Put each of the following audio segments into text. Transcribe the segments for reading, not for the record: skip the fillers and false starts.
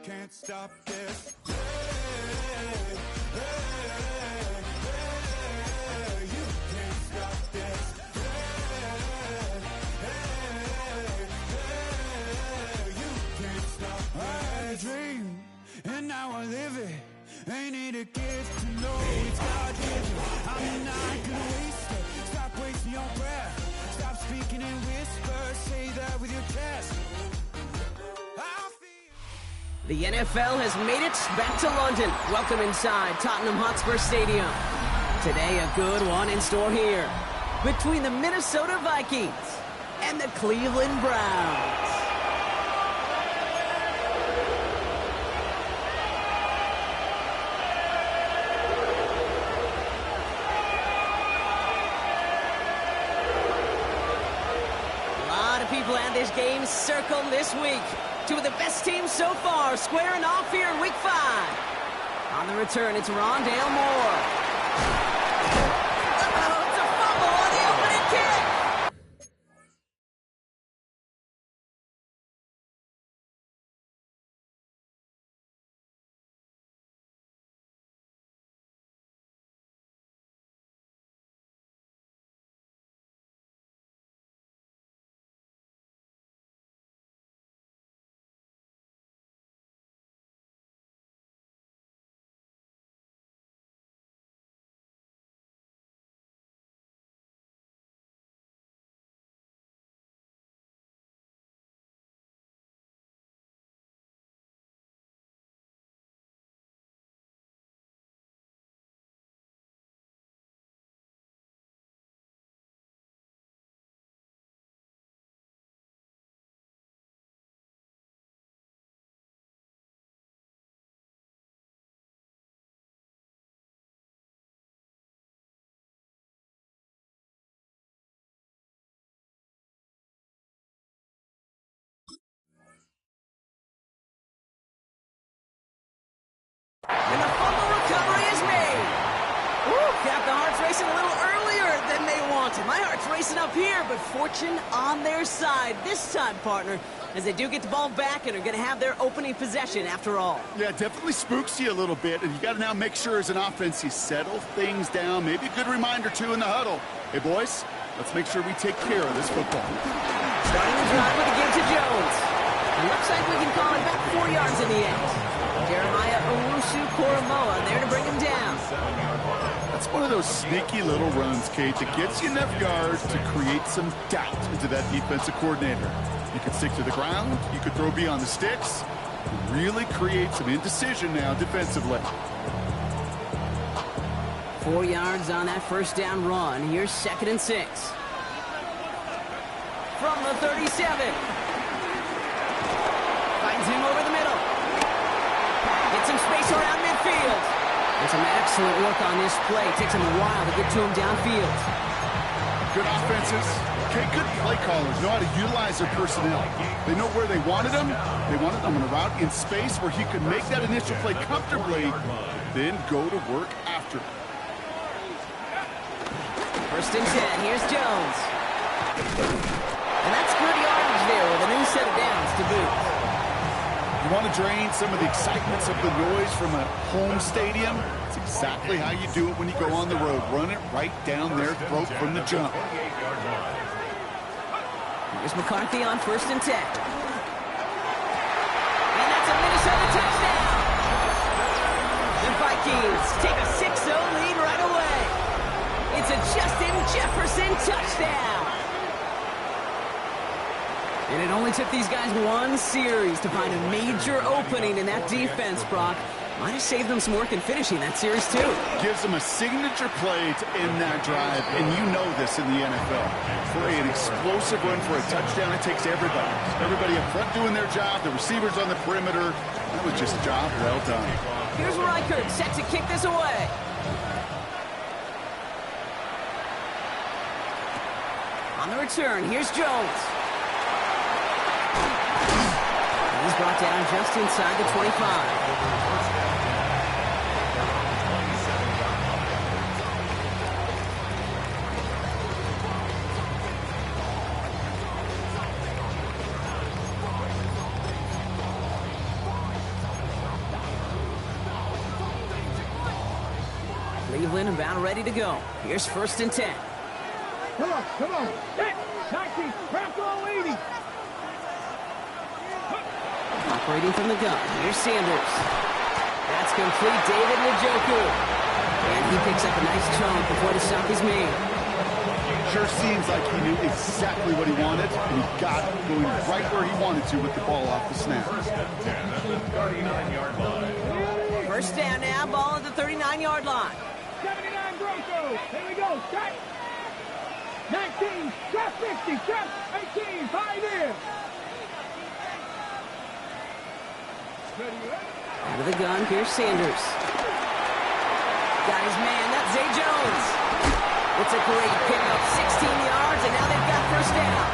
can't stop this. You can't stop this. You can't stop this. I had a dream, and now I live it. Ain't it a gift to know it's God-given? I'm not gonna waste it. Stop wasting your breath. Stop speaking in whispers. Say that with your chest. The NFL has made it back to London. Welcome inside Tottenham Hotspur Stadium. Today, a good one in store here between the Minnesota Vikings and the Cleveland Browns. A lot of people had this game circled this week. Two of the best teams so far squaring off here in Week 5. On the return, it's Rondale Moore. Uh-oh, it's a fumble on the opening kick. And the fumble recovery is made. Woo, got the hearts racing a little earlier than they wanted. My heart's racing up here, but fortune on their side this time, partner, as they do get the ball back and are going to have their opening possession after all. Yeah, definitely spooks you a little bit, and you got to now make sure as an offense you settle things down. Maybe a good reminder, too, in the huddle. Hey, boys, let's make sure we take care of this football. Starting the drive with a give to Jones. It looks like we can call it back 4 yards in the end. Jeremiah Owusu-Koramoah there to bring him down. That's one of those sneaky little runs, Kate, that gets you enough yards to create some doubt into that defensive coordinator. You could stick to the ground, you could throw beyond the sticks, really create some indecision now defensively. 4 yards on that first down run. Here's 2nd and 6. From the 37. Finds him over the middle. Gets some space around midfield. And some excellent work on this play. Takes him a while to get to him downfield. Good offenses. Okay, good play callers know how to utilize their personnel. They know where they wanted them. They wanted them on a route in space where he could make that initial play comfortably, then go to work after. 1st and 10. Here's Jones. And that's good yardage there with a new set of downs to boot. You want to drain some of the excitements of the noise from a home stadium? It's exactly how you do it when you go on the road. Run it right down their throat from the jump. Here's McCarthy on 1st and 10. And that's a Minnesota touchdown. The Vikings take a 6-0 lead right away. It's a Justin Jefferson touchdown. And it only took these guys one series to find a major opening in that defense, Brock. Might have saved them some work in finishing that series, too. Gives them a signature play to end that drive, and you know this in the NFL. For an explosive run for a touchdown, it takes everybody. Everybody up front doing their job, the receivers on the perimeter. That was just a job well done. Here's Reichert set to kick this away. On the return, here's Jones. He's brought down just inside the 25. Cleveland about ready to go. Here's 1st and 10. Come on. 19, crack all 80. Operating from the gun. Here's Sanders. That's complete. David Njoku. And he picks up a nice chunk before the stop is made. Sure seems like he knew exactly what he wanted, and he got going right where he wanted to with the ball off the snap. 1st down now, ball at the 39-yard line. 79 Broncos. Here we go. Cut. 19, shot 50, shot 18, 5 in. Out of the gun, here's Sanders. Got his man, that's Zay Jones. It's a great pickup, 16 yards, and now they've got 1st down.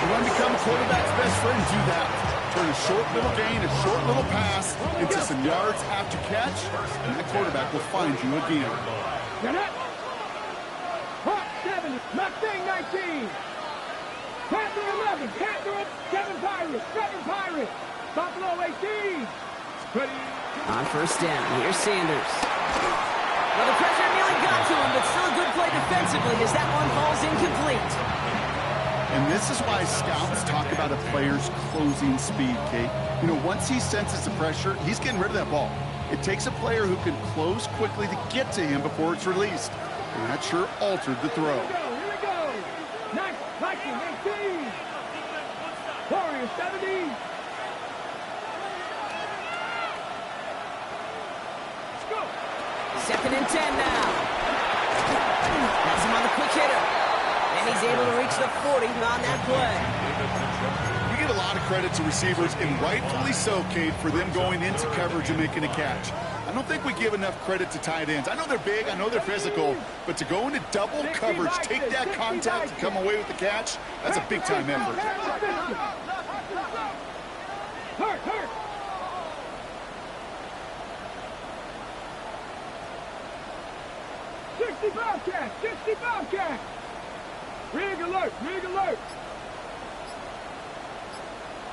You want to become a quarterback's best friend, do that. Turn a short little gain, a short little pass into some yards after catch, and that quarterback will find you again. Get it. Hawk 7, Mustang 19. Panther 11, Panther 7 Pirates. Buffalo 18. On 1st down, here's Sanders. Well, the pressure nearly got to him, but still a good play defensively as that one falls incomplete. And this is why scouts talk about a player's closing speed, Kate. You know, once he senses the pressure, he's getting rid of that ball. It takes a player who can close quickly to get to him before it's released. And that sure altered the throw. Here we go. Viking 18. Warriors 17. 2nd and 10 now. That's him on the quick hitter. And he's able to reach the 40 on that play. We give a lot of credit to receivers, and rightfully so, Kate, for them going into coverage and making a catch. I don't think we give enough credit to tight ends. I know they're big, I know they're physical, but to go into double coverage, take that contact, and come away with the catch, that's a big-time effort. Hurt. 65 catch. Rig alert.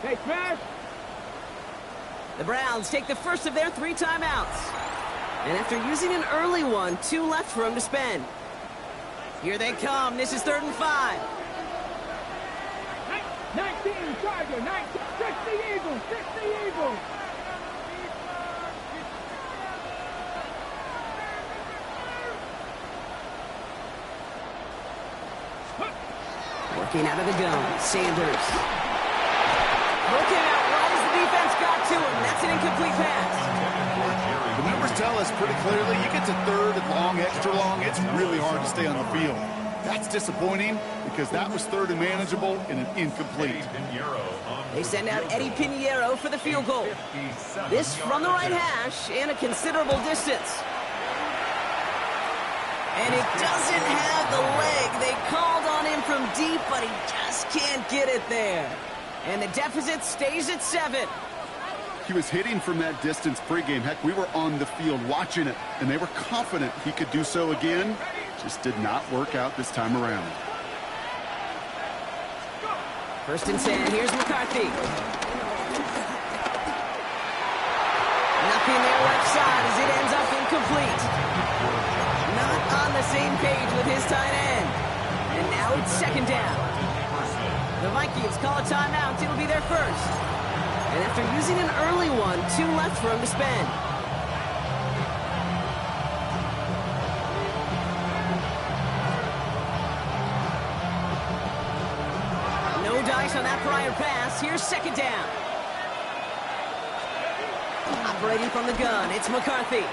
Hey, smash. The Browns take the first of their 3 timeouts. And after using an early one, 2 left for him to spend. Here they come. This is 3rd and 5. 19 Tiger, 19, 60 Eagles. Working out of the gun, Sanders. Looking out right as the defense got to him. That's an incomplete pass. The numbers tell us pretty clearly, you get to 3rd and long, extra long, it's really hard to stay on the field. That's disappointing because that was 3rd and manageable and an incomplete. They send out Eddie Pinheiro for the field goal. This from the right hash and a considerable distance. And it doesn't have the leg. They called on him from deep, but he just can't get it there. And the deficit stays at 7. He was hitting from that distance pregame. Heck, we were on the field watching it, and they were confident he could do so again. Just did not work out this time around. 1st and 10. Here's McCarthy. Nothing there left side as it ends up incomplete. Not on the same page with his tight end. And now it's 2nd down. The Vikings call a timeout. It'll be their first. And after using an early one, 2 left for him to spend. No dice on that prior pass. Here's 2nd down. Operating from the gun, it's McCarthy.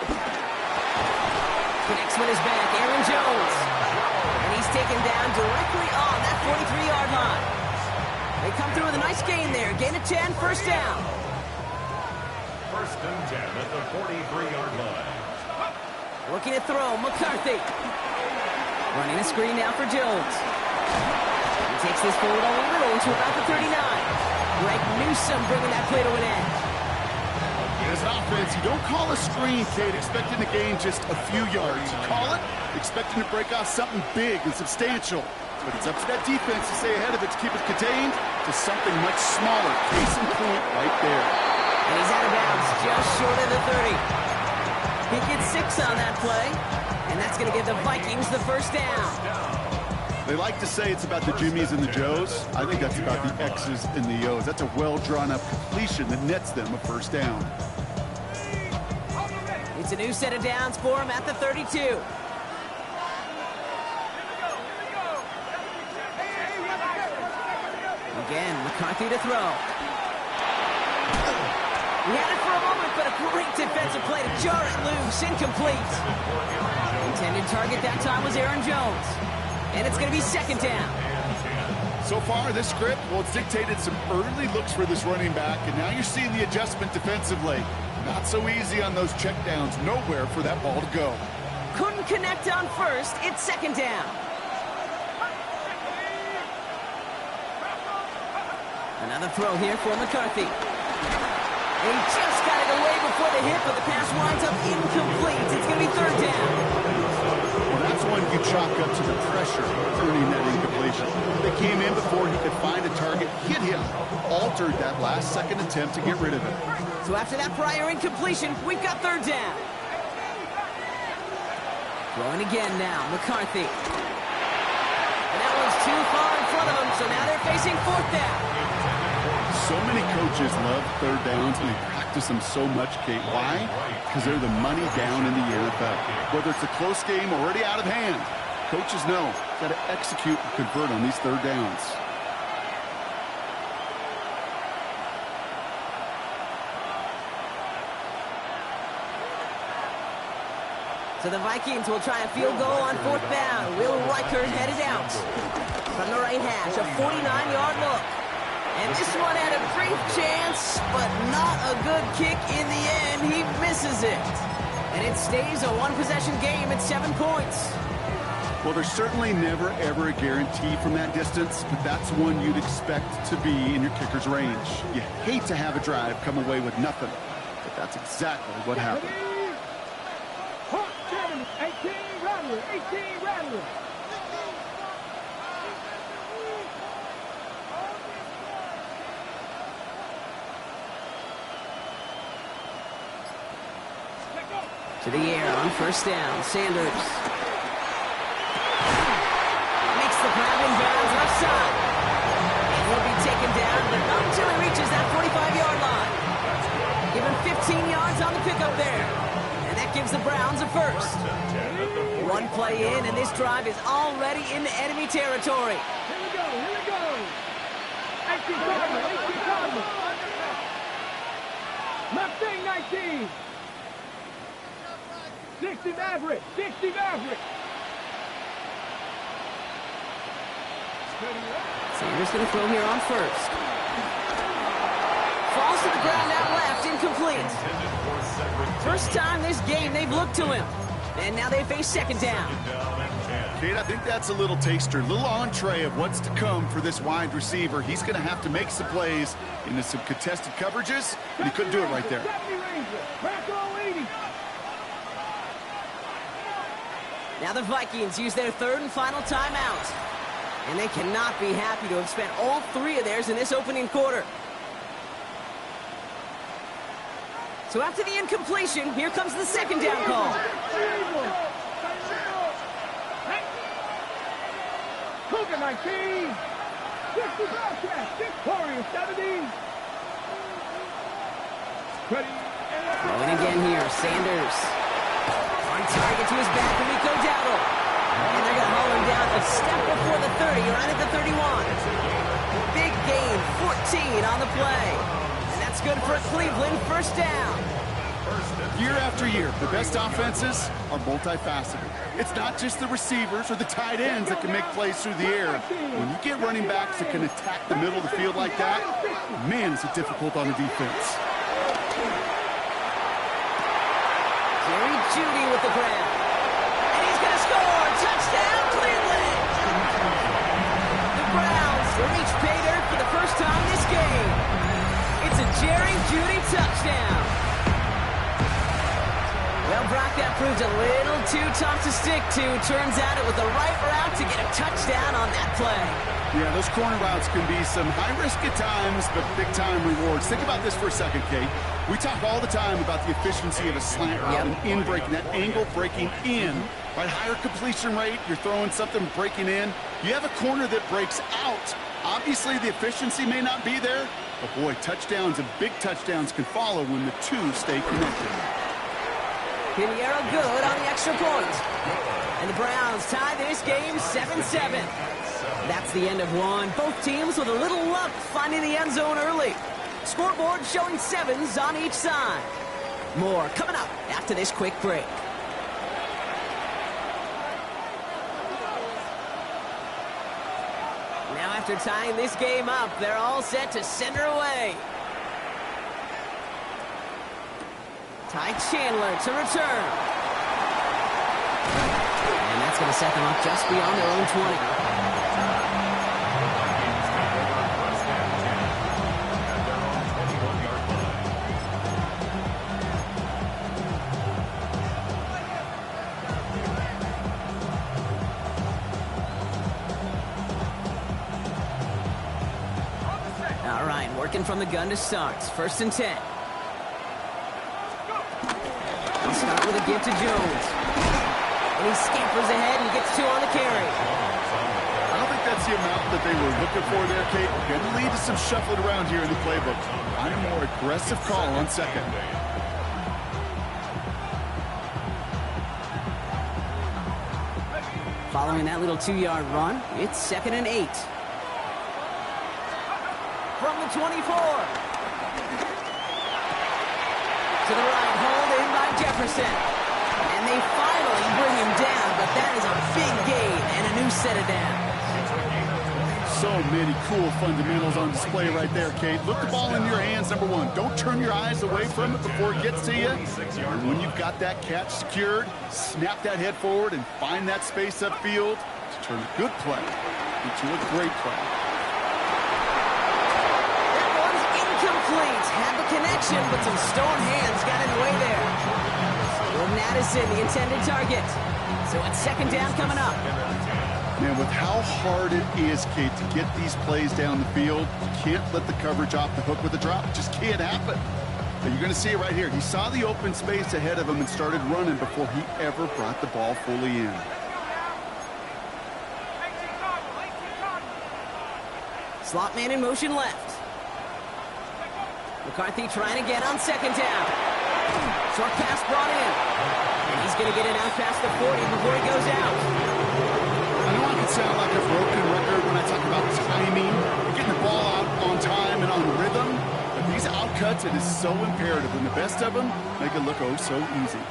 Connects with his back, Aaron Jones. And he's taken down directly on that 43-yard line. They come through with a nice gain there. Gain of 10, 1st down. 1st and 10 at the 43-yard line. Looking to throw, McCarthy. Running a screen now for Jones. He takes this forward a little to about the 39. Greg Newsome bringing that play to an end. As an offense, you don't call a screen, Kate, expecting to gain just a few yards. You call it expecting to break off something big and substantial. But it's up to that defense to stay ahead of it, to keep it contained to something much smaller. Case in point right there. And he's out of bounds, just short of the 30. He gets 6 on that play, and that's going to give the Vikings the first down. They like to say it's about the Jimmies and the Joes. I think that's about the X's and the O's. That's a well-drawn-up completion that nets them a first down. It's a new set of downs for him at the 32. Again, McCarthy to throw. He had it for a moment, but a great defensive play to jar it loose. Incomplete. Intended target that time was Aaron Jones. And it's going to be second down. So far, this script, well, it's dictated some early looks for this running back, and now you're seeing the adjustment defensively. Not so easy on those checkdowns. Nowhere for that ball to go. Couldn't connect on first. It's second down. Another throw here for McCarthy. He just got it away before the hit, but the pass winds up incomplete. It's going to be third down. Well, that's one you chalk up to the pressure earning that incompletion. They came in before he could find a target, hit him, altered that last-second attempt to get rid of it. So after that prior incompletion, we've got third down. Throwing again now, McCarthy. And that one's too far in front of him, so now they're facing fourth down. So many coaches love third downs, and they practice them so much, Kate. Why? Because they're the money down in the NFL. Whether it's a close game already out of hand, coaches know got to execute and convert on these third downs. So the Vikings will try a field goal on fourth down. Will Reichert headed out from the right hash, a 49-yard look. And this one had a brief chance, but not a good kick in the end. He misses it. And it stays a one-possession game at 7 points. Well, there's certainly never, ever a guarantee from that distance, but that's one you'd expect to be in your kicker's range. You hate to have a drive come away with nothing, but that's exactly what happened. 18 Rattler, 18 Rattler. To the air on first down. Sanders makes the grab in bounds left side. And he'll be taken down, but not until he reaches that 45-yard line. Give him 15 yards on the pickup there. And that gives the Browns a first. One play in, and this drive is already into enemy territory. Here we go, here we go. 18 Cardinal, 18 Cardinal. Mustang 19. 60 Maverick, 60 Maverick. Sanders going to throw here on first. Falls to the ground out left, incomplete. First time this game they've looked to him. And now they face second down. Kate, I think that's a little taster, a little entree of what's to come for this wide receiver. He's going to have to make some plays into some contested coverages, and he couldn't do it right there. Now the Vikings use their third and final timeout. And they cannot be happy to have spent all 3 of theirs in this opening quarter. So after the incompletion, here comes the second down call. Cougar 19. 60 Bobcats. Warriors 70. Going again here, Sanders. On target to his back, Rico Dowdle. And they're going to haul him down a step before the 30, right at the 31. Big gain, 14 on the play. And that's good for Cleveland, first down. Year after year, the best offenses are multifaceted. It's not just the receivers or the tight ends that can make plays through the air. When you get running backs that can attack the middle of the field like that, man, is it difficult on the defense. Jerry Jeudy with the grab. And he's going to score. Touchdown, Cleveland. The Browns reach pay dirt for the first time this game. It's a Jerry Jeudy touchdown. Well, Brock, that proved a little too tough to stick to. Turns out it was the right route to get a touchdown on that play. Yeah, those corner routes can be some high risk at times, but big-time rewards. Think about this for a second, Kate. We talk all the time about the efficiency of a slant route and in breaking, that angle breaking in. Right, higher completion rate, you're throwing something breaking in. You have a corner that breaks out. Obviously, the efficiency may not be there, but boy, touchdowns and big touchdowns can follow when the two stay connected. Pinheiro good on the extra point. And the Browns tie this game 7-7. That's the end of one. Both teams with a little luck finding the end zone early. Scoreboard showing 7s on each side. More coming up after this quick break. Now after tying this game up, they're all set to send her away. Ty Chandler to return. And that's going to set them up just beyond their own 20. All right, working from the gun to start. 1st and 10. They'll start with a give to Jones. And he scampers ahead and gets 2 on the carry. I don't think that's the amount that they were looking for there, Kate. Going to lead to some shuffling around here in the playbook. Find a more aggressive call on 2nd. Following that little 2-yard run, it's 2nd and 8. From the 24. To the right, hauled in by Jefferson. And they finally bring him down, but that is a big gain and a new set of downs. So many cool fundamentals on display right there, Kate. Look the ball in your hands, number one. Don't turn your eyes away from it before it gets to you. And when you've got that catch secured, snap that head forward and find that space upfield to turn a good play into a great play. Complete. Had the connection, but some stone hands got in the way there. Jordan Addison, the intended target. So it's 2nd down coming up. Man, with how hard it is, Kate, to get these plays down the field, you can't let the coverage off the hook with a drop. It just can't happen. But you're going to see it right here. He saw the open space ahead of him and started running before he ever brought the ball fully in. Slot man in motion left. McCarthy trying again on 2nd down. Short pass brought in. And he's going to get it out past the 40 before he goes out. I know I can sound like a broken record when I talk about timing, getting the ball out on time and on rhythm, but these outcuts, it is so imperative. And the best of them make it look oh so easy.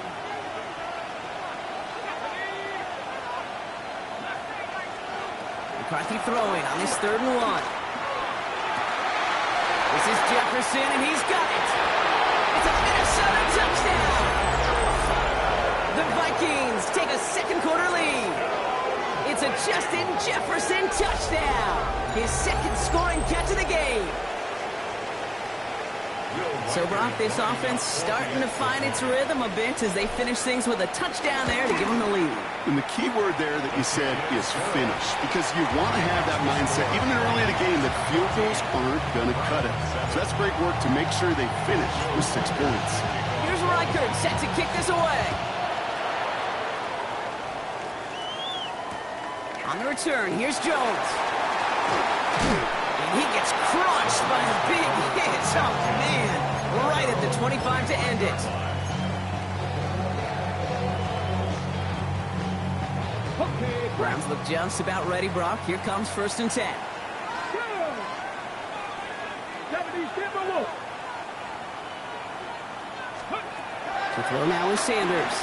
McCarthy throwing on this 3rd and 1. This is Jefferson, and he's got it. It's a Minnesota touchdown. The Vikings take a 2nd quarter lead. It's a Justin Jefferson touchdown. His 2nd scoring catch of the game. So, Brock, this offense starting to find its rhythm a bit as they finish things with a touchdown there to give them the lead. And the key word there that you said is finish, because you want to have that mindset, even early in the game, that field goals aren't going to cut it. So that's great work to make sure they finish with 6 points. Here's Reichert set to kick this away. On the return, here's Jones. And he gets crushed by a big hit. Oh, man. Right at the 25 to end it. Browns look just about ready, Brock. Here comes 1st and 10. To throw now is Sanders.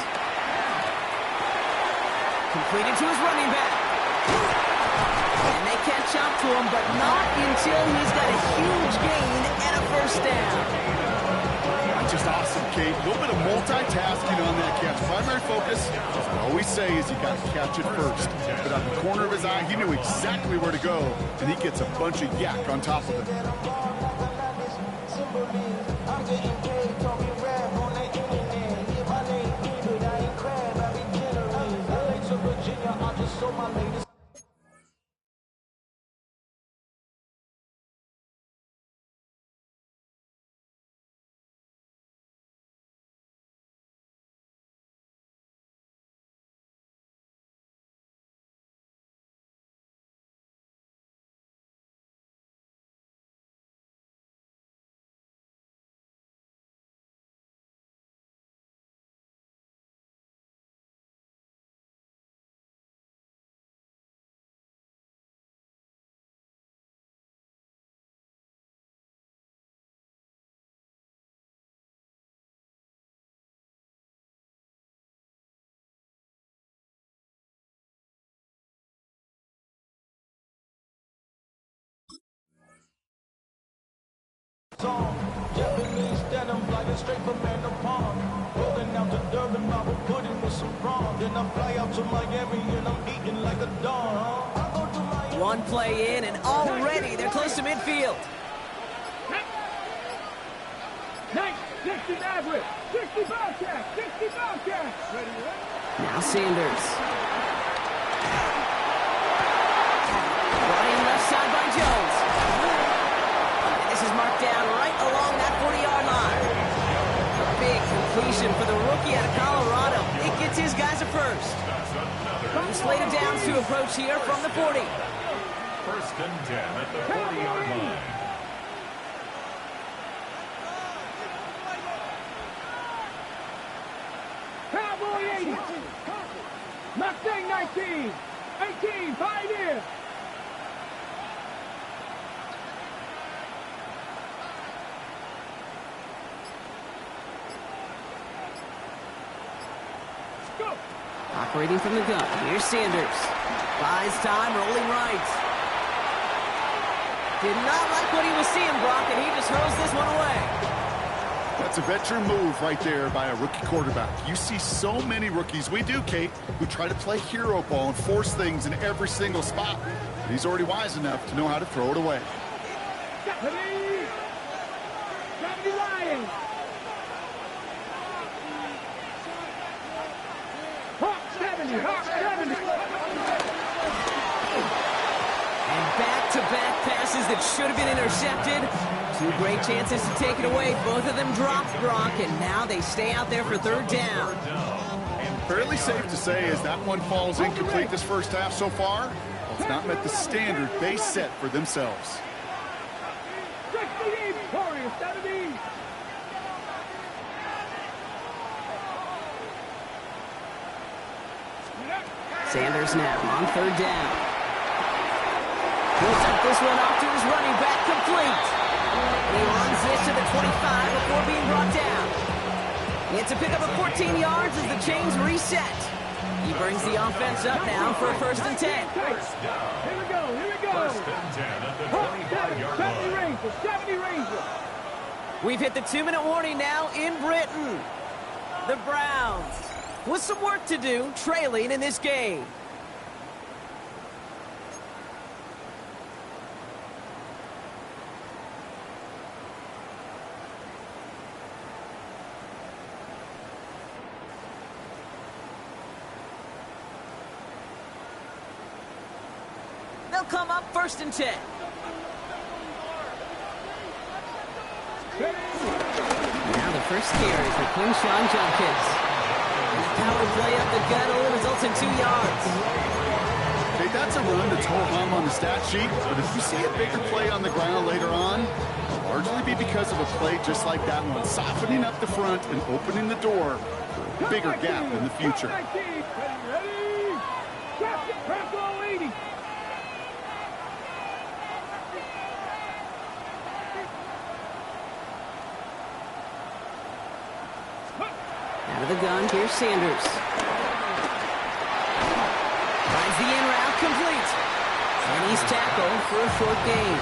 Completed to his running back. And they catch up to him, but not until he's got a huge gain and a 1st down. Just awesome, Kate. A little bit of multitasking on that catch. Primary focus, as I always say, is you got to catch it first. But out the corner of his eye, he knew exactly where to go, and he gets a bunch of yak on top of it. Then I'm flying straight from Manor Pond. Rolling out to Durban, Bible pudding with some prawn. Then I fly out to Miami and I'm eating like a dawn. I go to Miami. One play in, and already they're close to midfield. 60 average, 60 Bobcat, 60 Bobcat. Now Sanders. Running left side by Jones. And this is marked down right along that 40-yard line. A big completion for the rookie out of Colorado. It gets his guys a first. Two slated downs to approach here from the 40. First and 10 at the 40-yard line. Cowboy 80. Mustang 19. 18, Pioneer. Go. Operating from the gun. Here's Sanders. Buys time, rolling right. Did not like what he was seeing, Brock, and he just hurls this one away. That's a veteran move right there by a rookie quarterback. You see so many rookies, we do, Kate, who try to play hero ball and force things in every single spot. But he's already wise enough to know how to throw it away. 70 Lions. Hawk 70, Hawk 70. And back-to-back passes that should have been intercepted. Two great chances to take it away. Both of them dropped, Brock, and now they stay out there for third down. Fairly safe to say as that one falls incomplete this first half so far, it's not met the standard they set for themselves. 68, Warriors 70. Sanders now on third down. He'll set this one off to his running back, complete. He runs this to the 25 before being brought down. It's a pickup of 14 yards as the chains reset. He brings the offense up now for a first and 10. Here we go, here we go. First and 10 at the 25-yard line. 70 Rangers, 70 Rangers. We've hit the 2-minute warning now in Britain. The Browns with some work to do, trailing in this game. They'll come up first and 10. Now the first carry for Quinshawn Judkins. And the power play up the gut only results in 2 yards. Okay, that's a run that's ho-hum on the stat sheet, but if you see a bigger play on the ground later on, it'll largely be because of a play just like that one, softening up the front and opening the door for a bigger gap in the future. Ready? Bravo 80. Out of the gun, here's Sanders. Finds the in route, complete. And he's tackled for a short gain.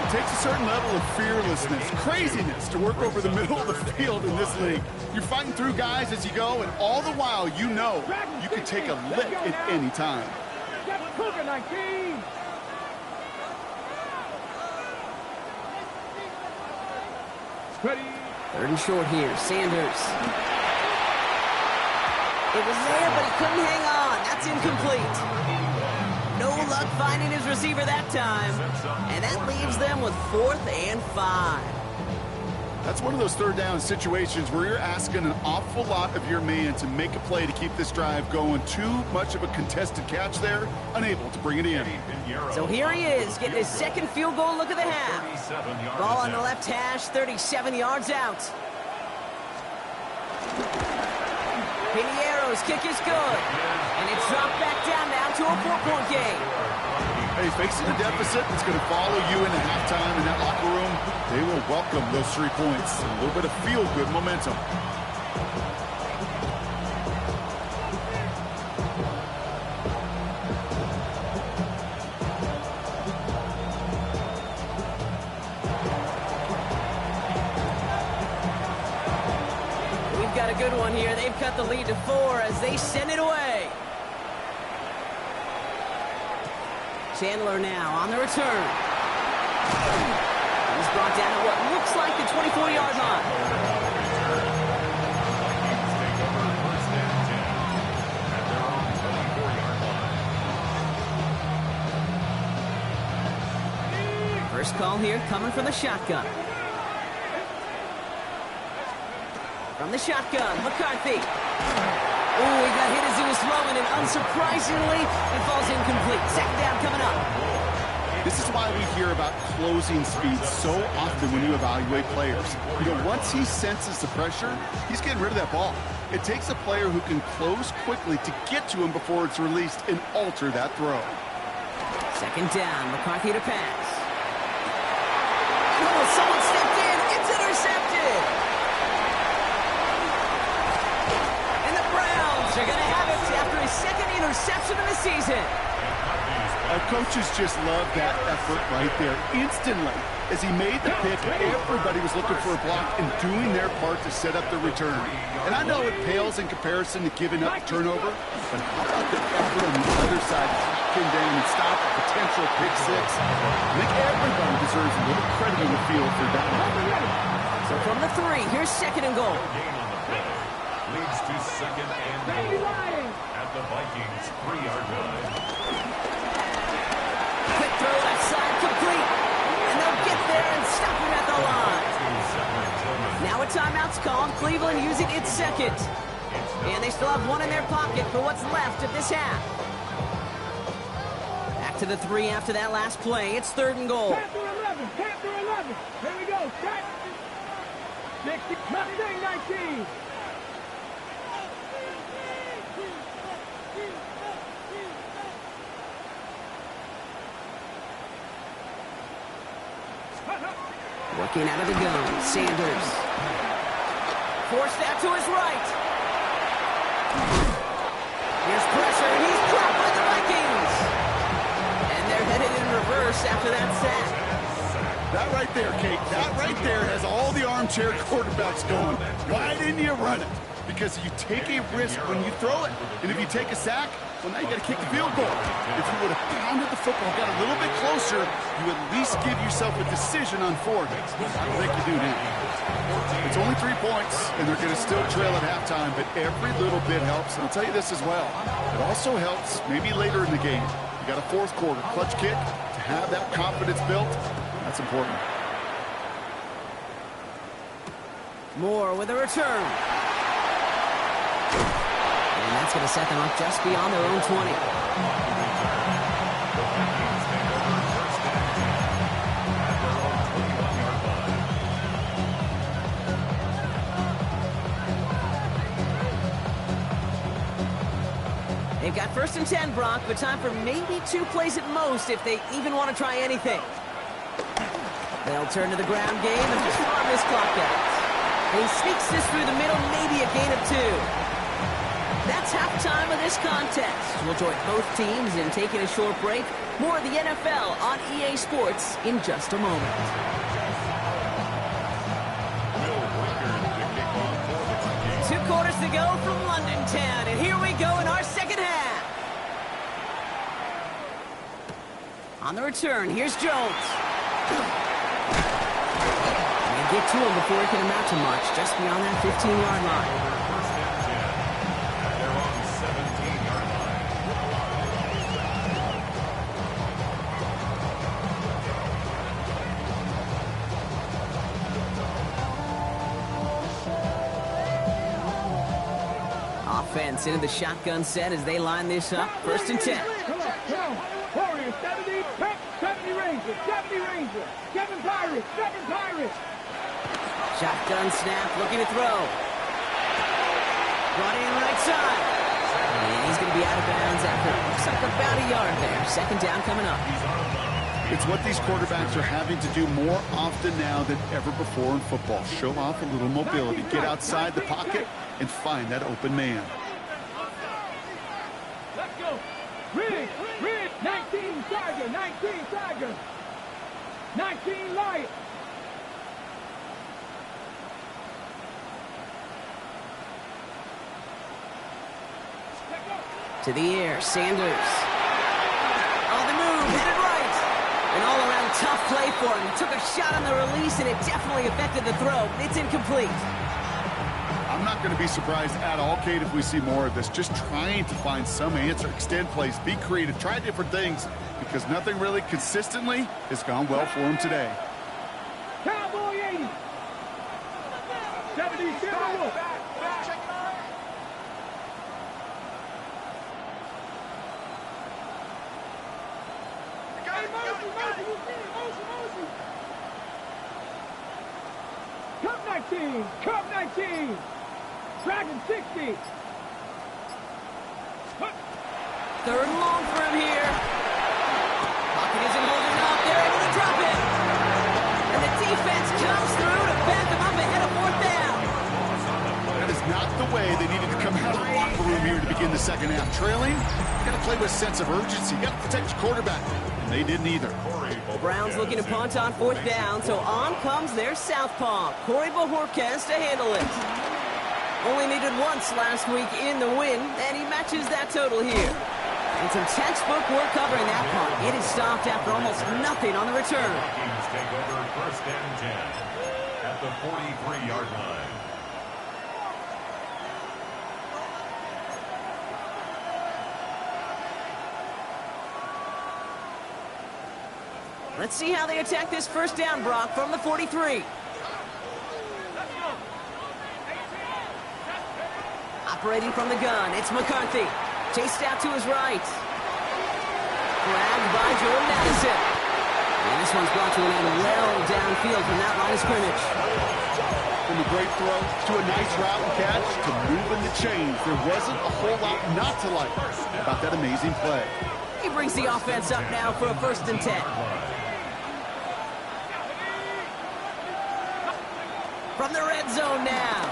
It takes a certain level of fearlessness, craziness to work over the middle of the field in this league. You're fighting through guys as you go, and all the while you know you can take a lick at any time. Cougar 19. Ready? Third and short here, Sanders. It was there, but he couldn't hang on. That's incomplete. No luck finding his receiver that time. And that leaves them with 4th and 5. That's one of those third down situations where you're asking an awful lot of your man to make a play to keep this drive going. Too much of a contested catch there, unable to bring it in. So here he is, getting his second field goal look of the half. Ball on the left hash, 37 yards out. Piniero's kick is good. And it's dropped back down now to a 4-point game. Hey, facing a deficit that's going to follow you into halftime in that locker room, they will welcome those 3 points. A little bit of feel-good momentum. got a good one here. They've cut the lead to 4 as they send it away. Chandler now on the return. He's brought down at what looks like the 24-yard line. First call here coming from the shotgun. From the shotgun, McCarthy. Oh, he got hit as he was throwing, and unsurprisingly, it falls incomplete. Second down coming up. This is why we hear about closing speed so often when you evaluate players. You know, once he senses the pressure, he's getting rid of that ball. It takes a player who can close quickly to get to him before it's released and alter that throw. Second down, McCarthy to pass. Oh, someone stepped in. It's intercepted. And the Browns are going to have it after his second interception of the season. Our coaches just love that effort right there. Instantly, as he made the pick, everybody was looking for a block and doing their part to set up the return. And I know it pales in comparison to giving up the turnover, but how about the effort on the other side to pin down and stop a potential pick six? I think everybody deserves a little credit on the field for that. So from the 3, here's second and goal. Gain on the play leads to second and goal at the Vikings 3-yard line. Quick throw left side, complete. And they'll get there and stop him at the line. Now a timeout's called. Cleveland using its second. And they still have one in their pocket for what's left of this half. Back to the 3 after that last play. It's third and goal. Panther 11, Panther 11. Here we go, set. 60, Mustang 19. Working out of the gun, Sanders. Forced out to his right. Here's pressure, and he's dropped by the Vikings. And they're headed in reverse after that sack. That right there, Kate, that right there has all the armchair quarterbacks going. Why didn't you run it? Because you take a risk when you throw it, and if you take a sack, well, now you got to kick the field goal. If you would have pounded the football, got a little bit closer, you at least give yourself a decision on 4. I don't think you do now. It's only 3 points, and they're going to still trail at halftime, but every little bit helps. And I'll tell you this as well. It also helps maybe later in the game. You got a fourth quarter clutch kick to have that confidence built. That's important. Moore with a return. And that's going to set them up just beyond their own 20. They've got first and 10, Brock, but time for maybe 2 plays at most if they even want to try anything. They'll turn to the ground game and just farm this clock out. He sneaks this through the middle, maybe a gain of 2. That's halftime of this contest. We'll join both teams in taking a short break. More of the NFL on EA Sports in just a moment. Two quarters to go from London Town, and here we go in our second half. On the return, here's Jones. And get to him before he can amount to much, just beyond that 15-yard line. Offense into the shotgun set as they line this up. First and 10. Come on. Warriors, 70, Pep, 70 Rangers, 70 Rangers, 7 Pirates, 7 Pirates. Shotgun snap, looking to throw. Brought in right side. And he's going to be out of bounds after it looks like about a yard there. Second down coming up. It's what these quarterbacks are having to do more often now than ever before in football. Show off a little mobility. Get outside the pocket and find that open man. Let's go. Rig, 19 Tiger, 19 Tiger, 19 Lion. To the air, Sanders. On the move, headed right. An all-around tough play for him. He took a shot on the release, and it definitely affected the throw. It's incomplete. I'm not going to be surprised at all, Kate, if we see more of this. Just trying to find some answer, extend plays, be creative, try different things, because nothing really consistently has gone well for him today. Cowboy 80. 77. Cup 19. Cup 19. Dragon 60. Third and long for him here. Pocket isn't holding up. They're able to drop it. And the defense comes through to back them up ahead of fourth down. That is not the way they needed to come out of the locker room here to begin the second half. Trailing, you got to play with a sense of urgency. You got to protect your quarterback. And they didn't either. The Browns looking to punt on fourth down, so on comes their southpaw, Corey Bojorquez, to handle it. Only needed once last week in the win, and he matches that total here. And some textbook work covering that punt. It is stopped after almost nothing on the return. Vikings take over first and 10 at the 43-yard line. Let's see how they attack this first down, Brock, from the 43. Operating from the gun, it's McCarthy. Chased out to his right. Grabbed by Jordan Addison. And this one's brought to an end well downfield from that line of scrimmage. From a great throw to a nice route and catch to moving the chains. There wasn't a whole lot not to like about that amazing play. He brings the offense up now for a first and 10. From the red zone now.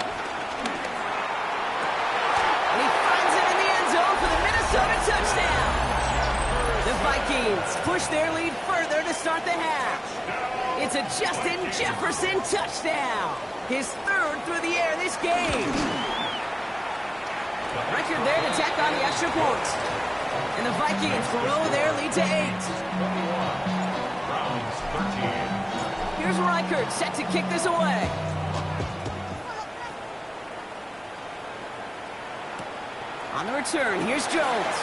And he finds it in the end zone for the Minnesota touchdown. The Vikings push their lead further to start the half. It's a Justin Jefferson touchdown. His third through the air this game. Record there to tack on the extra point. And the Vikings grow their lead to 8. Browns 13. Here's Reichert set to kick this away. On the return, here's Jones.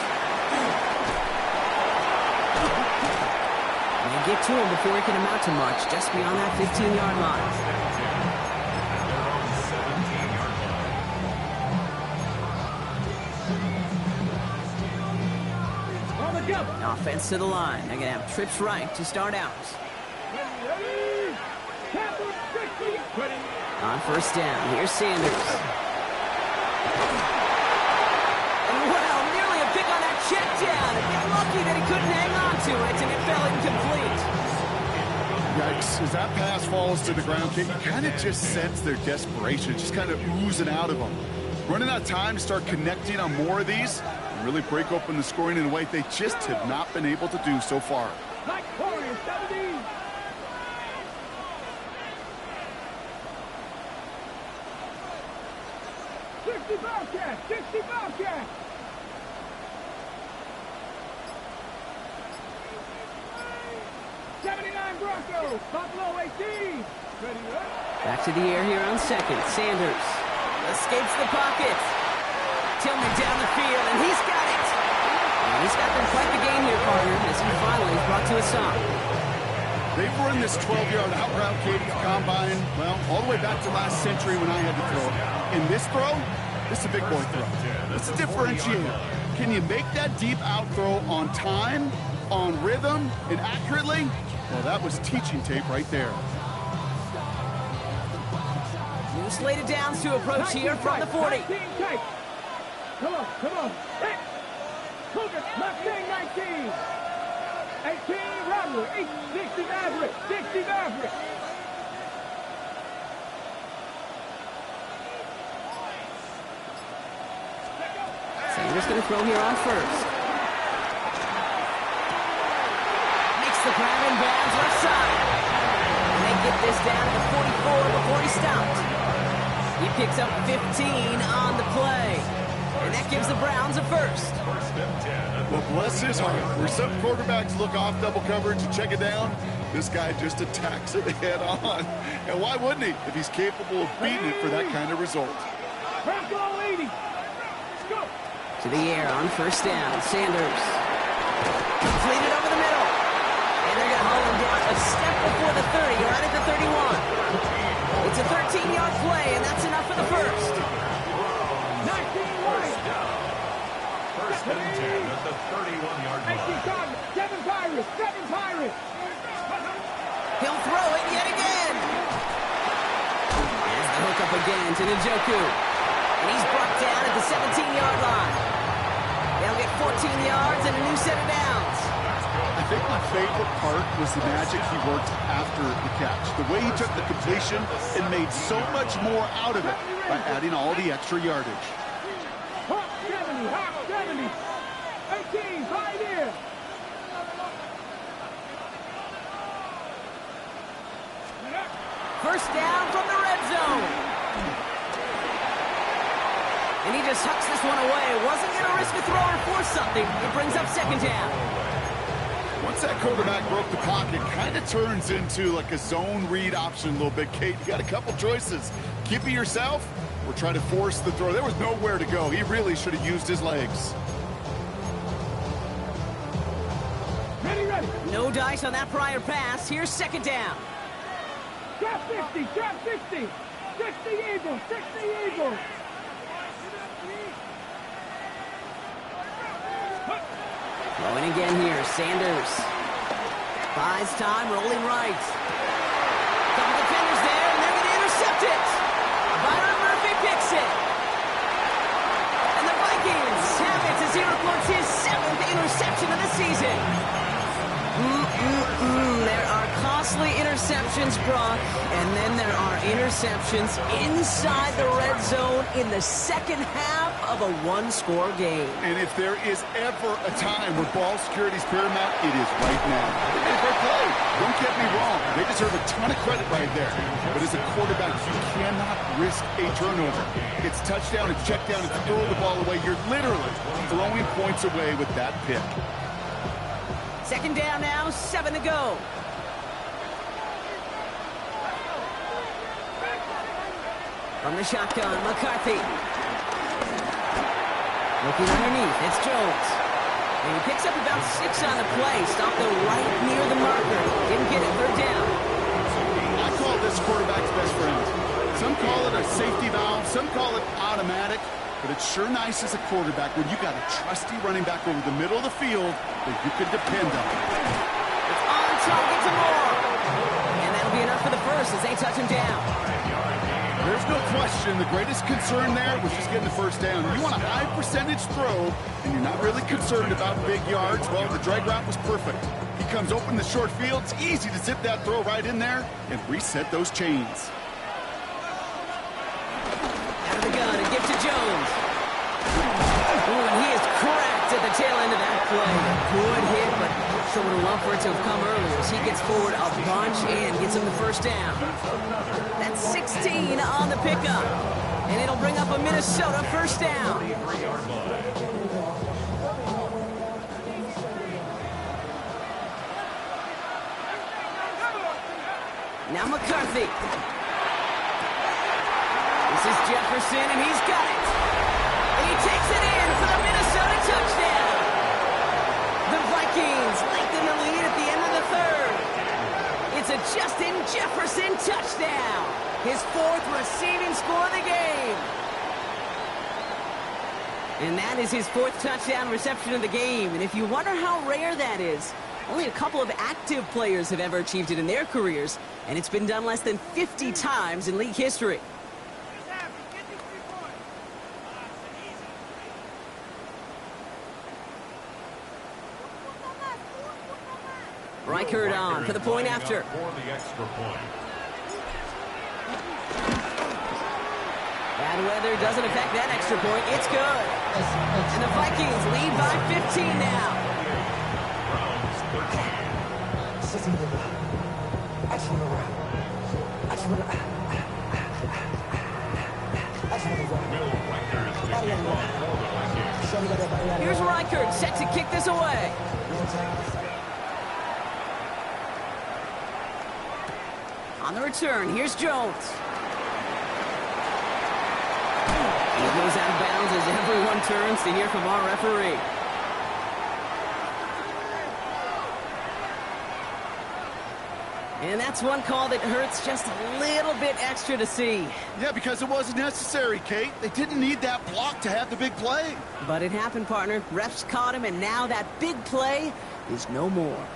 They get to him before he can amount to much, just beyond that 15-yard line. At their own 17-yard line. On the jump. Offense to the line. They're going to have trips right to start out. On first down, here's Sanders. Check down, and get lucky that he couldn't hang on to it, and it fell incomplete. Yikes. As that pass falls to the ground, Kate, you kind of just sense their desperation, just kind of oozing out of them. Running out of time to start connecting on more of these and really break open the scoring in a way they just have not been able to do so far. Like Corey, 17. Bobcat, 60 Bobcat. Broncos, Buffalo 18. Back to the air here on second. Sanders escapes the pocket. Tillman down the field, and he's got it. And he's got them quite the game here, partner, as he finally is brought to a stop. They've run this 12-yard out route, Katie, combine, well, all the way back to last century when I had to throw. In this throw, this is a big boy throw. It's a differentiator. Can you make that deep out throw on time, on rhythm, and accurately? Well, that was teaching tape right there. New slated downs to approach here from the 40. Come on, come on. Cougar, Mustang 19. 18, Rattler. 60 Maverick. 60 Maverick. Sanders going to throw here on first. The grab and bounds left side. And they get this down to the 44 before he stopped. He picks up 15 on the play. And that gives the Browns a first. First and 10. Well, bless his heart. Where some quarterbacks look off double coverage and check it down, this guy just attacks it head on. And why wouldn't he if he's capable of beating it for that kind of result? Bronco 80. Let's go. To the air on first down. Sanders. Completed over the middle. And they're going to haul him down a step before the 30, right at the 31. It's a 13-yard play, and that's enough for the first. 19 right. First and 10 at the 31-yard line. 7 Pirates. 7 Pirates. He'll throw it yet again. There's the hook up again to Njoku. And he's brought down at the 17-yard line. They'll get 14 yards and a new set of downs. I think my favorite part was the magic he worked after the catch. The way he took the completion and made so much more out of it by adding all the extra yardage. Hawk 70. Hawk 70. 18. Right here. First down from the red zone. And he just hucks this one away. Wasn't going to risk a throw or force something. It brings up second down. Once that quarterback broke the pocket, kind of turns into like a zone read option a little bit, Kate. You got a couple choices. Keep it yourself or try to force the throw. There was nowhere to go. He really should have used his legs. Ready, ready. No dice on that prior pass. Here's second down. Trap 50. Trap 60. 60 Eagles. 60 Eagles. Going again here, Sanders. Buys time, rolling right. Couple defenders there, and they're going to intercept it. Byron Murphy picks it. And the Vikings have it as he reports his 7th interception of the season. There are costly interceptions, Brock, and then there are interceptions inside the red zone in the second half of a one-score game. And if there is ever a time where ball security is paramount, it is right now. They made a great play. Don't get me wrong. They deserve a ton of credit right there. But as a quarterback, you cannot risk a turnover. It's touchdown, it's check down, it's throw the ball away. You're literally throwing points away with that pick. Second down now, 7 to go. From the shotgun, McCarthy. Looking underneath, it's Jones. And he picks up about 6 on the play. Stopped though right near the marker. Didn't get it, third down. I call this quarterback's best friend. Some call it a safety valve, some call it automatic. But it's sure nice as a quarterback when you got a trusty running back over the middle of the field that you can depend on. It's on target to Moore. And that'll be enough for the first as they touch him down. There's no question the greatest concern there was just getting the first down. You want a high percentage throw, and you're not really concerned about big yards. Well, the drag route was perfect. He comes open the short field. It's easy to zip that throw right in there and reset those chains. Out of the gun, a gift to Jones. Ooh, and he is cracked at the tail end of that play. Good hit, but sure would have loved for it to have come earlier as he gets forward a bunch and gets him the first down. That's 16 on the pickup. And it'll bring up a Minnesota first down. Now McCarthy. This is Jefferson, and he's got it. And he takes it in for the Minnesota touchdown. The Vikings lengthen the lead at the end of the third. It's a Justin Jefferson touchdown. His 4th receiving score of the game. And that is his 4th touchdown reception of the game. And if you wonder how rare that is, only a couple of active players have ever achieved it in their careers, and it's been done less than 50 times in league history. Reichert on for the point after. For the extra point. Bad weather doesn't affect that extra point. It's good. And the Vikings lead by 15 now. Will Reichert taking off for the Here's Reichert, set to kick this away. On the return, here's Jones. He goes out of bounds as everyone turns to hear from our referee. And that's one call that hurts just a little bit extra to see. Yeah, because it wasn't necessary, Kate. They didn't need that block to have the big play. But it happened, partner. Refs caught him, and now that big play is no more.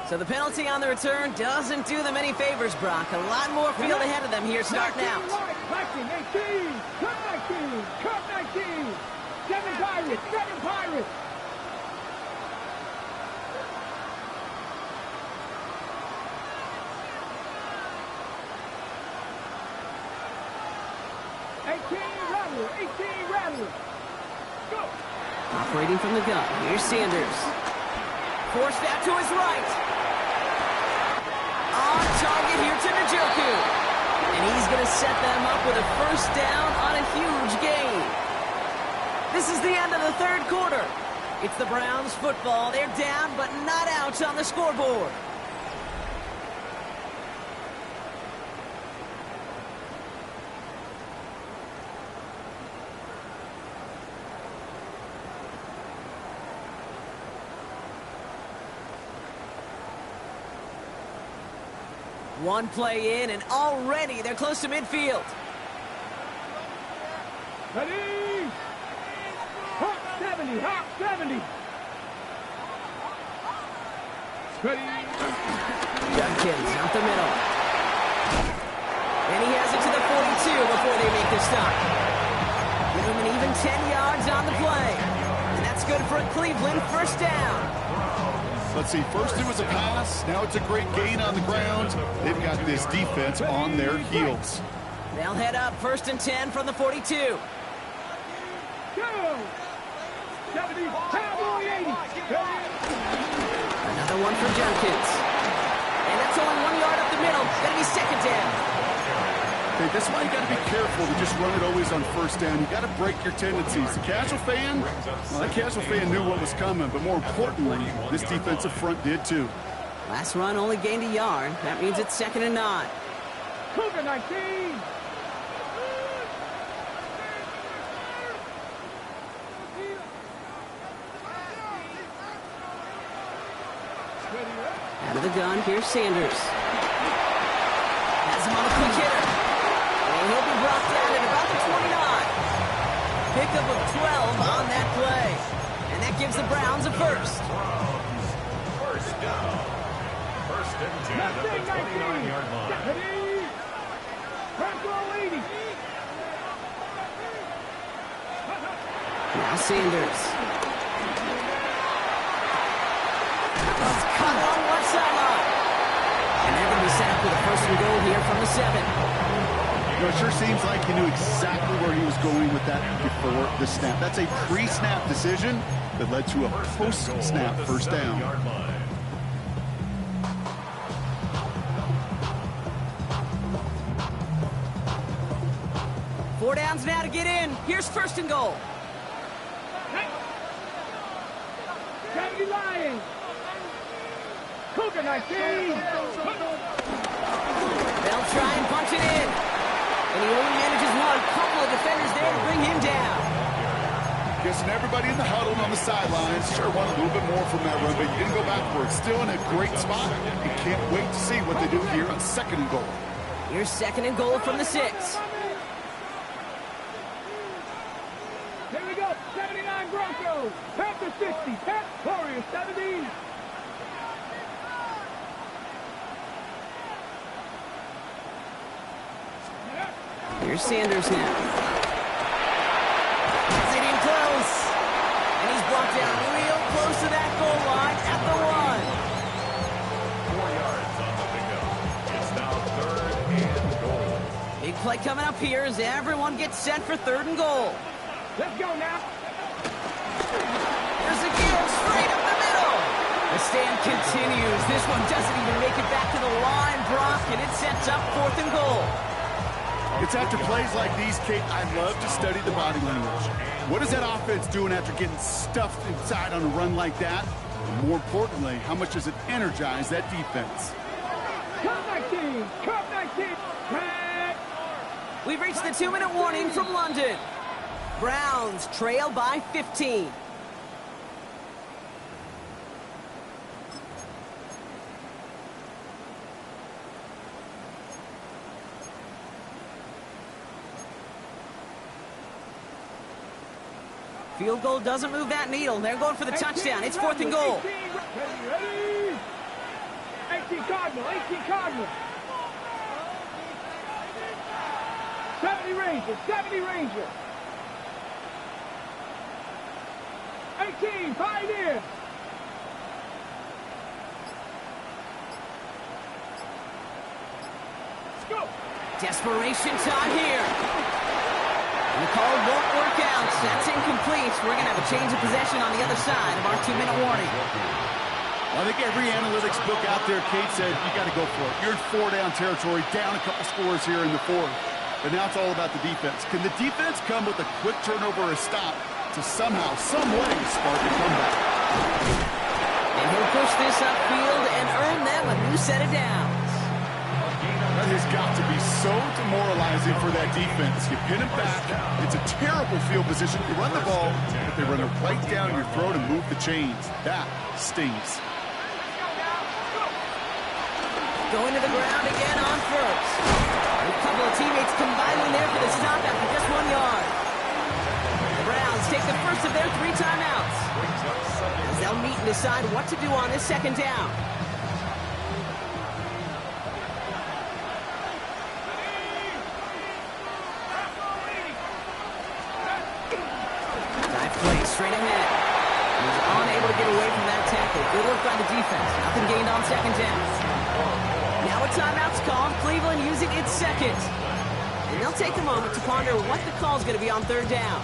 So the penalty on the return doesn't do them any favors, Brock. A lot more field ahead of them here starting out. 19, 18, cut 19, 7 Pirates, 7 Pirates. Go. Operating from the gun. Here's Sanders. Forced out to his right. On target here to Njoku. And he's going to set them up with a first down on a huge gain. This is the end of the third quarter. It's the Browns football. They're down, but not out on the scoreboard. One play in, and already they're close to midfield. Ready? Hawk 70, Hawk 70. Ready? Junkins out the middle. And he has it to the 42 before they make the stop. Give him an even 10 yards on the play. And that's good for a Cleveland first down. Let's see, first it was a pass, now it's a great gain on the ground. They've got this defense on their heels. They'll head up first and 10 from the 42. Go! 70, Cowboy 80. Another one for Junkins. And that's only 1 yard up the middle. Gonna be second down. Okay, that's why you got to be careful to just run it always on first down. You got to break your tendencies. The casual fan, well, that casual fan knew what was coming, but more importantly, this defensive front did too. Last run only gained a yard. That means it's second and 9. Cougar 19. Out of the gun, here's Sanders. Has him on a quick hitter. And he'll be brought down at about the 29. Pickup of 12 on that play. And that gives the Browns a first. First down. First and 10 at the 29-yard line. Ready? Cowboy 80. Now Sanders. It's cut on one sideline. And they're going to be sacked with a first and goal here from the 7. You know, it sure seems like he knew exactly where he was going with that before the snap. That's a pre-snap decision that led to a post-snap first down. 7-yard line. Four downs now to get in. Here's first and goal. 70 Lions. Cougar 19. They'll try and punch it in. And he only manages one. Couple of defenders there to bring him down. Guessing everybody in the huddle on the sidelines sure want a little bit more from that run, but you didn't go backwards. Still in a great spot. You can't wait to see what they do here on second and goal. Here's second and goal from the 6. Here we go. 79 Broncos. Panther 60. Warriors 70. Here's Sanders now. It's in close. And he's brought down real close to that goal line at the 1. 4 yards on the pickup. It's now third and goal. Big play coming up here as everyone gets set for third and goal. Let's go now. There's a give straight up the middle. The stand continues. This one doesn't even make it back to the line, Brock, and it's sets up 4th and goal. It's after plays like these, Kate, I love to study the body language. What is that offense doing after getting stuffed inside on a run like that? And more importantly, how much does it energize that defense? Come 19! Come 19! Red! We've reached the 2-minute warning from London. Browns trail by 15. Field goal doesn't move that needle. They're going for the touchdown. It's 4th and goal. 18 Cardinal, 18 Cardinal. 70 Ranger, 70 Ranger. 18, Pioneer. Let's go. Desperation time here. The call won't work out. That's incomplete. We're going to have a change of possession on the other side of our 2-minute warning. I think every analytics book out there, Kate, said you got to go for it. You're in 4-down territory, down a couple scores here in the 4th. But now it's all about the defense. Can the defense come with a quick turnover or a stop to somehow, some way, spark a comeback? And he'll push this upfield and earn them a new set of downs. That has got to be so demoralizing for that defense. You pin them back. It's a terrible field position. You run the ball, but they run it right down your throat and move the chains. That stings. Going to the ground again on first. A couple of teammates combining there for the stop after just 1 yard. The Browns take the first of their 3 timeouts, as they'll meet and decide what to do on this 2nd down. Dive play straight ahead. He was unable to get away from that tackle. Good work by the defense. Nothing gained on 2nd down. Now a timeout's called. Cleveland using its 2nd. And they'll take a moment to ponder what the call's going to be on 3rd down.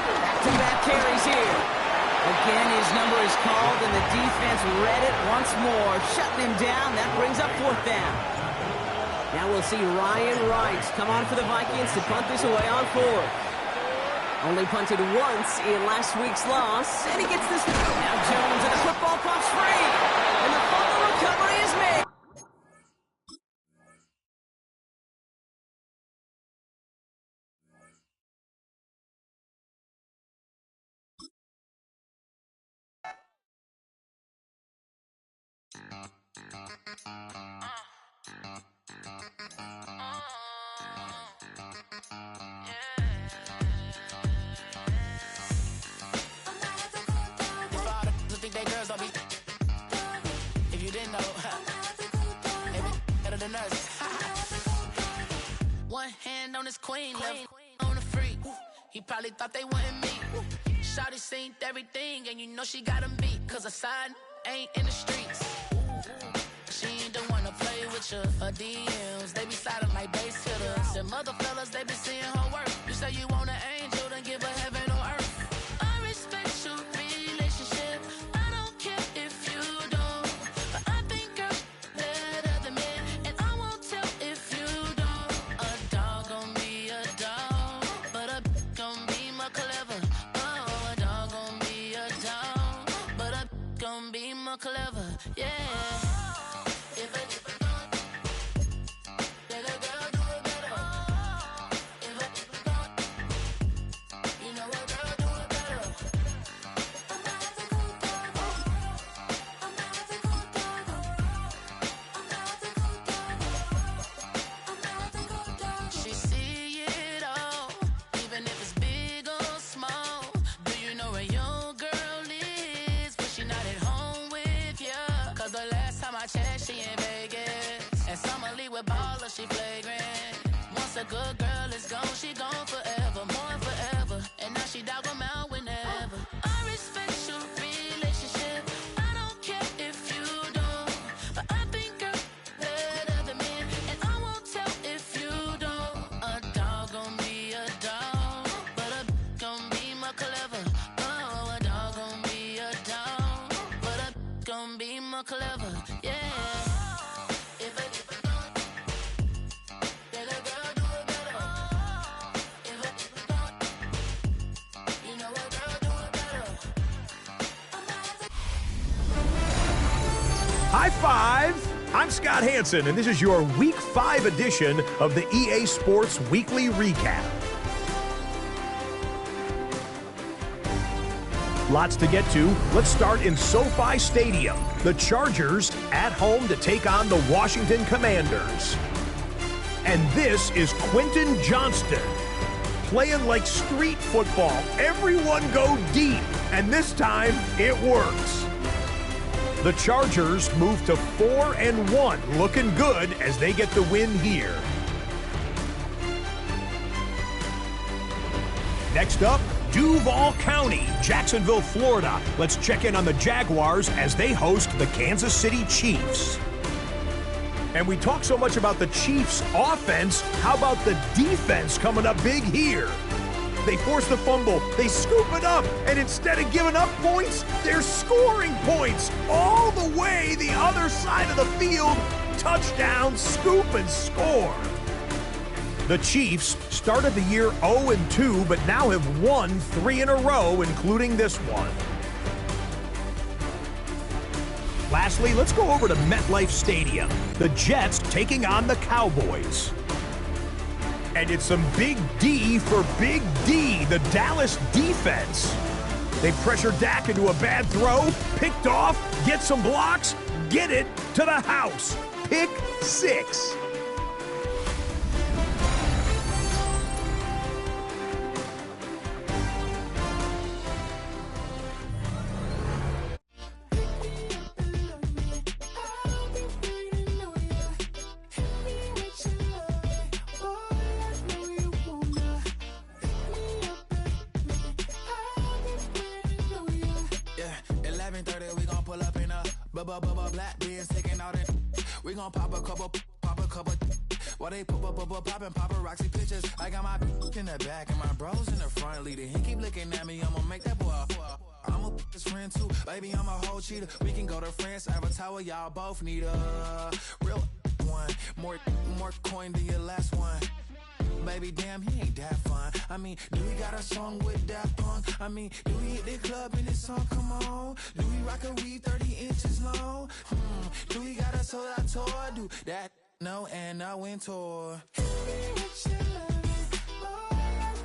Back-to-back carries here. Again, his number is called, and the defense read it once more, shutting him down. That brings up 4th down. Now we'll see Ryan Wright come on for the Vikings to punt this away on 4th. Only punted once in last week's loss, and he gets this. Now Jones, and the football pops free, and the fumble recovery is made. If you didn't know, better than us. One hand on his queen, left on the freak. He probably thought they wanted me. Shawty seen everything, and you know she got him beat. Cause her side ain't in the streets. She ain't the one to play with you. Her DMs, they be sliding like base hitters. And mother fellas, they be seeing her work. You say you want an angel, then give her heaven on earth. I respect your relationship. I don't care if you don't. But I think you're better than me. And I won't tell if you don't. A dog gon' be a dog, but a gon' be more clever. Oh, a dog gon' be a dog, but a gon' be more clever. Yeah. She in Vegas, and Summer Lee with baller, she flagrant. Once a good girl is gone, she gone forever, more forever. And now she dog 'em out whenever. I respect your relationship. I don't care if you don't, but I think you're better than Yeah. If a nigga don't, then a girl do it better. If a nigga don't, you know a girl do it better. High five! I'm Scott Hansen, and this is your Week 5 edition of the EA Sports Weekly Recap. Lots to get to. Let's start in SoFi Stadium. The Chargers at home to take on the Washington Commanders. And this is Quentin Johnston playing like street football. Everyone go deep, and this time it works. The Chargers move to 4-1, looking good as they get the win here. Next up, Duval County, Jacksonville, Florida. Let's check in on the Jaguars as they host the Kansas City Chiefs. And we talk so much about the Chiefs' offense. How about the defense coming up big here? They force the fumble, they scoop it up, and instead of giving up points, they're scoring points all the way the other side of the field. Touchdown, scoop, and score. The Chiefs started the year 0-2, but now have won 3 in a row, including this one. Lastly, let's go over to MetLife Stadium. The Jets taking on the Cowboys. And it's some big D for Big D, the Dallas defense. They pressure Dak into a bad throw, picked off, get some blocks, get it to the house. Pick 6. Black beers taking out it. We gon' pop a couple. While they poppin' paparazzi pictures. I got my in the back and my bros in the front leading. He keep looking at me, I'ma make that boy. I'm a his friend too, baby, I'm a whole cheater. We can go to France, Avatar, y'all both need a real one. More coin than your last one. Baby, damn, he ain't that fun. I mean, do we got a song with that punk? I mean, do we hit the club in this song? Come on. Do we rock a weed 30 inches long? Do we got a sold out tour? Do that? No, and I went tour.